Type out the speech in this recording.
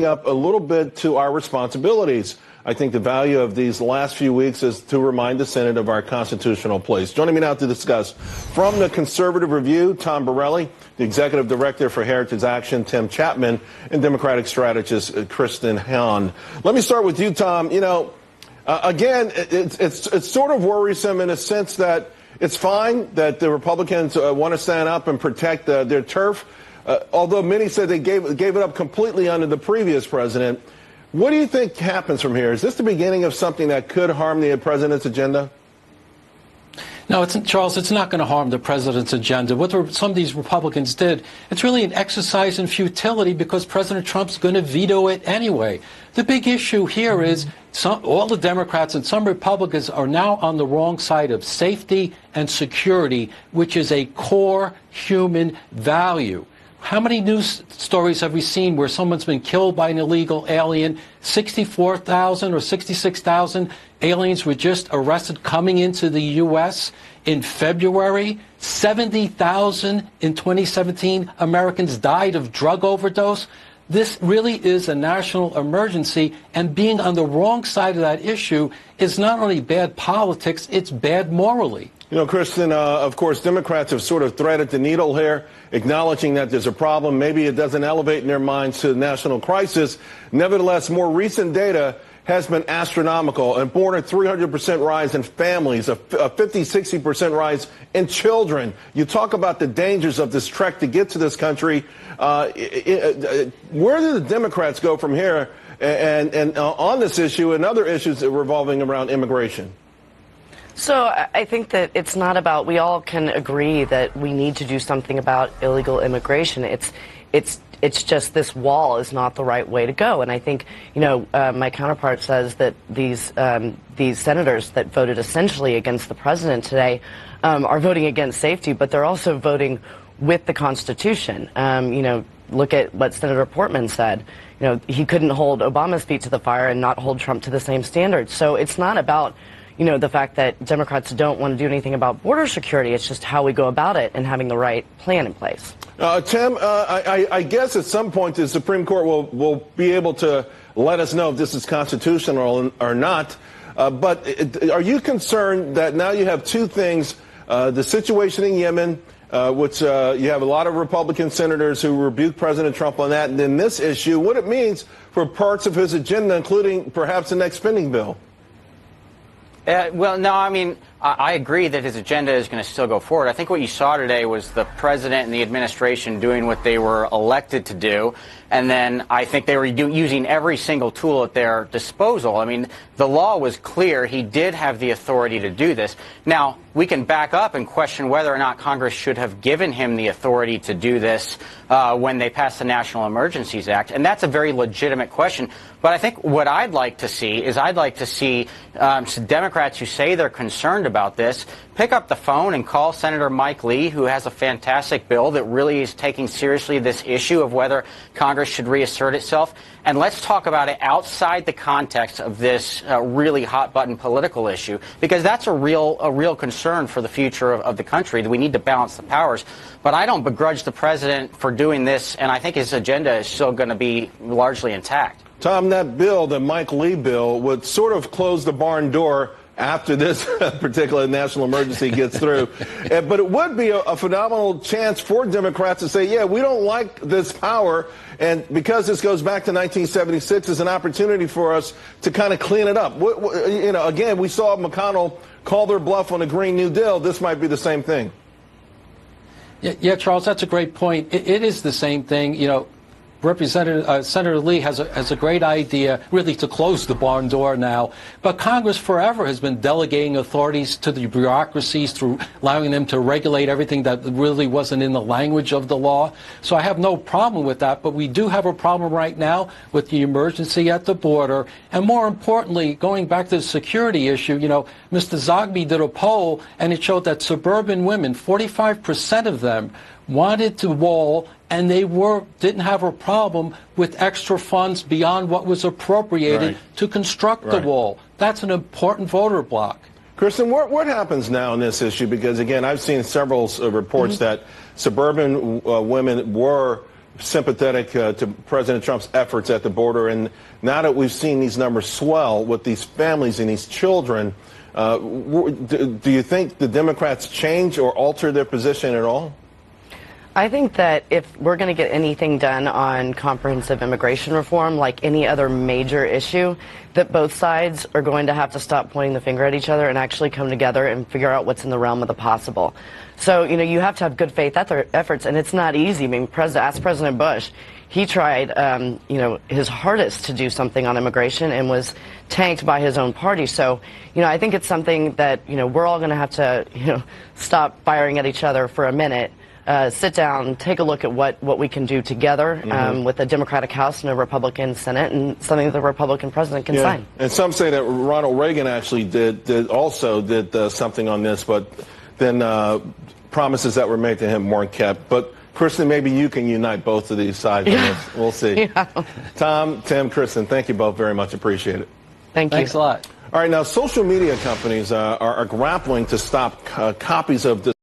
up a little bit to our responsibilities. I think the value of these last few weeks is to remind the Senate of our constitutional place. Joining me now to discuss from the Conservative Review, Tom Borelli, the Executive Director for Heritage Action, Tim Chapman, and Democratic strategist Kristen Hawn. Let me start with you, Tom. You know, again, it's sort of worrisome in a sense that it's fine that the Republicans want to stand up and protect their turf. Although many said they gave it up completely under the previous president. What do you think happens from here? Is this the beginning of something that could harm the president's agenda? No, Charles, it's not going to harm the president's agenda. What some of these Republicans did, it's really an exercise in futility because President Trump's going to veto it anyway. The big issue here is all the Democrats and some Republicans are now on the wrong side of safety and security, which is a core human value. How many news stories have we seen where someone's been killed by an illegal alien? 64,000 or 66,000 aliens were just arrested coming into the U.S. in February. 70,000 in 2017 Americans died of drug overdose. This really is a national emergency, and being on the wrong side of that issue is not only bad politics, it's bad morally. You know, Kristen, of course, Democrats have sort of threaded the needle here, acknowledging that there's a problem. Maybe it doesn't elevate in their minds to the national crisis. Nevertheless, more recent data has been astronomical. And more than 300% rise in families, a 50-60% rise in children. You talk about the dangers of this trek to get to this country. Where do the Democrats go from here and on this issue and other issues revolving around immigration? So I think that it's not about, we all can agree that we need to do something about illegal immigration. It's just this wall is not the right way to go. And I think, you know, my counterpart says that these senators that voted essentially against the president today are voting against safety, but they're also voting with the Constitution. You know, look at what Senator Portman said. You know, he couldn't hold Obama's feet to the fire and not hold Trump to the same standards. So it's not about, you know, the fact that Democrats don't want to do anything about border security. It's just how we go about it and having the right plan in place. Tim, I guess at some point the Supreme Court will be able to let us know if this is constitutional or not. But are you concerned that now you have two things, the situation in Yemen, which you have a lot of Republican senators who rebuke President Trump on that, and then this issue, what it means for parts of his agenda, including perhaps the next spending bill? Well, no, I mean, I agree that his agenda is going to still go forward. I think what you saw today was the president and the administration doing what they were elected to do. And then I think they were using every single tool at their disposal. I mean, the law was clear. He did have the authority to do this. Now, we can back up and question whether or not Congress should have given him the authority to do this when they passed the National Emergencies Act. And that's a very legitimate question. But I think what I'd like to see is some Democrats who say they're concerned about this pick up the phone and call Senator Mike Lee, who has a fantastic bill that really is taking seriously this issue of whether Congress should reassert itself. And let's talk about it outside the context of this really hot-button political issue, because that's a real concern for the future of the country, that we need to balance the powers. But I don't begrudge the president for doing this, and I think his agenda is still going to be largely intact. Tom, that bill, the Mike Lee bill, would sort of close the barn door after this particular national emergency gets through. But it would be a phenomenal chance for Democrats to say, yeah, we don't like this power. And because this goes back to 1976, it's an opportunity for us to kind of clean it up. You know, again, we saw McConnell call their bluff on the Green New Deal. This might be the same thing. Yeah, Charles, that's a great point. It is the same thing. You know, Senator Lee has a great idea, really, to close the barn door now. But Congress forever has been delegating authorities to the bureaucracies through allowing them to regulate everything that really wasn't in the language of the law. So I have no problem with that. But we do have a problem right now with the emergency at the border. And more importantly, going back to the security issue, you know, Mr. Zogby did a poll, and it showed that suburban women, 45% of them, wanted to wall, and they didn't have a problem with extra funds beyond what was appropriated to construct the wall. That's an important voter block. Kristen, what happens now in this issue? Because, again, I've seen several reports that suburban women were sympathetic to President Trump's efforts at the border. And now that we've seen these numbers swell with these families and these children, do you think the Democrats change or alter their position at all? I think that if we're going to get anything done on comprehensive immigration reform, like any other major issue, that both sides are going to have to stop pointing the finger at each other and actually come together and figure out what's in the realm of the possible. So, you have to have good faith efforts, and it's not easy. I mean, ask President Bush. He tried, his hardest to do something on immigration and was tanked by his own party. So, I think it's something that, we're all going to have to, stop firing at each other for a minute. Sit down, take a look at what we can do together with a Democratic House and a Republican Senate, and something that the Republican president can sign. And some say that Ronald Reagan actually did something on this, but then promises that were made to him weren't kept. But Kristen, maybe you can unite both of these sides on this. We'll see. Yeah. Tom, Tim, Kristen, thank you both very much. Appreciate it. Thank you. Thanks a lot. All right, now social media companies are grappling to stop copies of this